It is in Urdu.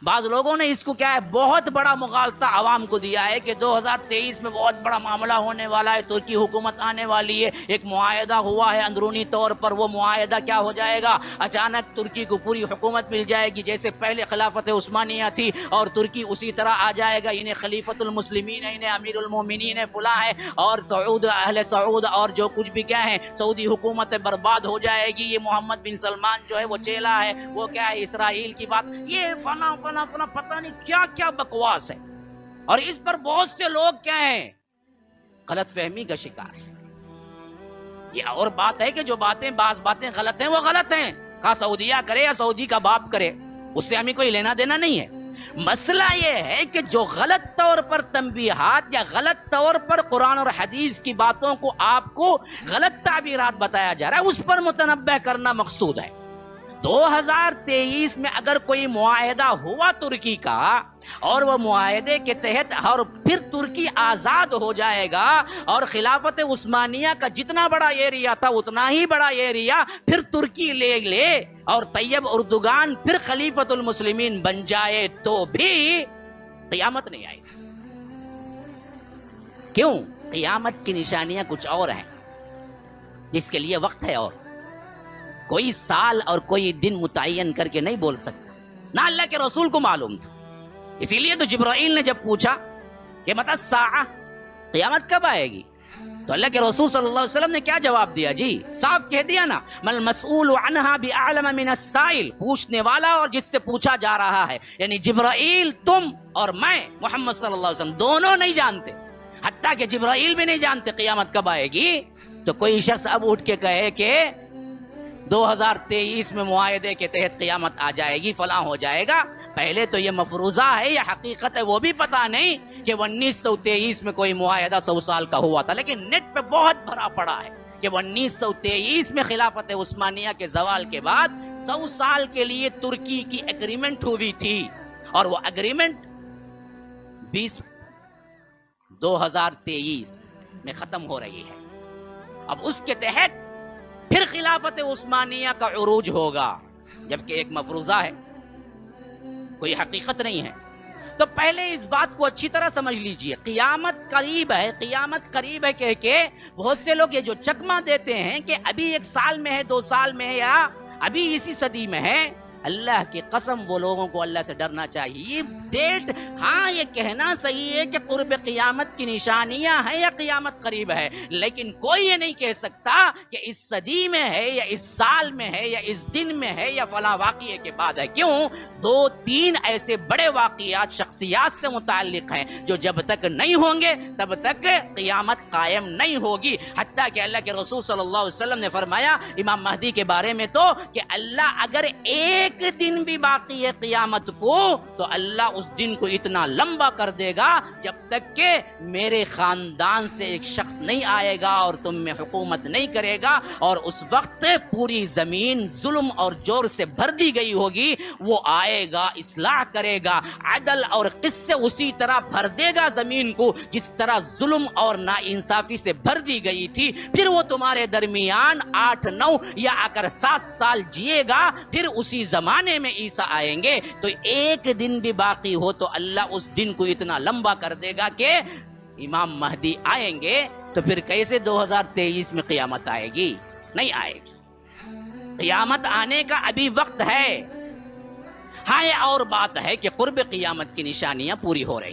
بعض لوگوں نے اس کو کیا ہے بہت بڑا مغالطہ عوام کو دیا ہے کہ 2023 میں بہت بڑا معاملہ ہونے والا ہے، ترکی حکومت آنے والی ہے، ایک معاہدہ ہوا ہے اندرونی طور پر، وہ معاہدہ کیا ہو جائے گا، اچانک ترکی کو پوری حکومت مل جائے گی جیسے پہلے خلافت عثمانیہ تھی، اور ترکی اسی طرح آ جائے گا، انہیں خلیفۃ المسلمین ہے، انہیں امیر المومنین ہے، فلاں ہے، اور سعود اہل سعود اور جو کچھ بھی کیا ہے سعودی حکومت برباد ہو جائے گی، یہ محمد بن سلمان جو ہے وہ چیلا ہے، وہ کیا ہے اسرائیل کی بات، یہ فنا پتہ نہیں کیا کیا بکواس ہے، اور اس پر بہت سے لوگ کیا ہیں غلط فہمی کا شکار ہیں۔ یہ اور بات ہے کہ جو بعض باتیں غلط ہیں وہ غلط ہیں، کہا سعودیہ کرے یا سعودی کا باپ کرے، اس سے ہمیں کوئی لینا دینا نہیں ہے۔ مسئلہ یہ ہے کہ جو غلط طور پر تنبیہات یا غلط طور پر قرآن اور حدیث کی باتوں کو آپ کو غلط تعبیرات بتایا جا رہا ہے، اس پر متنبہ کرنا مقصود ہے۔ 2023 میں اگر کوئی معاہدہ ہوا ترکی کا اور وہ معاہدے کے تحت اور پھر ترکی آزاد ہو جائے گا اور خلافت عثمانیہ کا جتنا بڑا ایریا تھا اتنا ہی بڑا ایریا پھر ترکی لے اور طیب اردوغان پھر خلیفت المسلمین بن جائے تو بھی قیامت نہیں آئے گی۔ کیوں؟ قیامت کی نشانیاں کچھ اور ہیں جس کے لیے وقت ہے، اور کوئی سال اور کوئی دن متعین کر کے نہیں بول سکتا، نہ اللہ کے رسول کو معلوم تھا۔ اسی لیے تو جبرائیل نے جب پوچھا کہ متی الساعہ، قیامت کب آئے گی، تو اللہ کے رسول صلی اللہ علیہ وسلم نے کیا جواب دیا؟ جی صاف کہہ دیا نا، مل مسئول عنہا بأعلم من السائل، پوچھنے والا اور جس سے پوچھا جا رہا ہے، یعنی جبرائیل تم اور میں محمد صلی اللہ علیہ وسلم دونوں نہیں جانتے، حتیٰ کہ جبرائیل بھی نہیں جانتے قیامت کب آئے گی۔ تو کوئی شخص اب اٹھ کے کہے کہ 2023 میں معاہدے کے تحت قیامت آ جائے گی، فلاں ہو جائے گا، پہلے تو یہ مفروضہ ہے یا حقیقت ہے وہ بھی پتا نہیں کہ 1923 میں کوئی معاہدہ 100 سال کا ہوا تھا، لیکن نیٹ پہ بہت بھرا پڑا ہے کہ 1923 میں خلافت عثمانیہ کے زوال کے بعد 100 سال کے لیے ترکی کی ایگریمنٹ ہوئی تھی، اور وہ ایگریمنٹ 2023 میں ختم ہو رہی ہے۔ اب اس کے تحت پھر خلافت عثمانیہ کا عروج ہوگا، جبکہ ایک مفروضہ ہے، کوئی حقیقت نہیں ہے۔ تو پہلے اس بات کو اچھی طرح سمجھ لیجئے، قیامت قریب ہے، قیامت قریب ہے کہہ کے بہت سے لوگ یہ جو چکمہ دیتے ہیں کہ ابھی 1 سال میں ہے، 2 سال میں ہے، یا ابھی اسی صدی میں ہے، اللہ کی قسم وہ لوگوں کو اللہ سے ڈرنا چاہیے۔ ڈیٹ ہاں یہ کہنا صحیح ہے کہ قرب قیامت کی نشانیاں ہیں یا قیامت قریب ہے، لیکن کوئی یہ نہیں کہہ سکتا کہ اس صدی میں ہے یا اس سال میں ہے یا اس دن میں ہے یا فلاں واقعے کے بعد ہے۔ کیوں؟ 2-3 ایسے بڑے واقعات شخصیات سے متعلق ہیں جو جب تک نہیں ہوں گے تب تک قیامت قائم نہیں ہوگی۔ حتیٰ کہ اللہ کے رسول صلی اللہ علیہ وسلم نے فرمایا امام مہدی کے بارے میں تو کہ اللہ اگر ایک دن بھی باقی ہے قیامت کو تو اللہ اس دن کو اتنا لمبا کر دے گا جب تک کہ میرے خاندان سے ایک شخص نہیں آئے گا اور تم میں حکومت نہیں کرے گا، اور اس وقت پوری زمین ظلم اور جور سے بھر دی گئی ہوگی، وہ آئے گا اصلاح کرے گا، عدل اور قسط سے اسی طرح بھر دے گا زمین کو جس طرح ظلم اور ناانصافی سے بھر دی گئی تھی، پھر وہ تمہارے درمیان 8-9 یا اگر 7 سال جیے گا، پھر اسی زمانے میں عیسیٰ آئیں گے، تو ایک دن بھی باقی ہو تو اللہ اس دن کو اتنا لمبا کر دے گا کہ امام مہدی آئیں گے، تو پھر کیسے 2023 میں قیامت آئے گی؟ نہیں آئے گی۔ قیامت آنے کا ابھی وقت ہے، ہاں یہ اور بات ہے کہ قرب قیامت کی نشانیاں پوری ہو رہی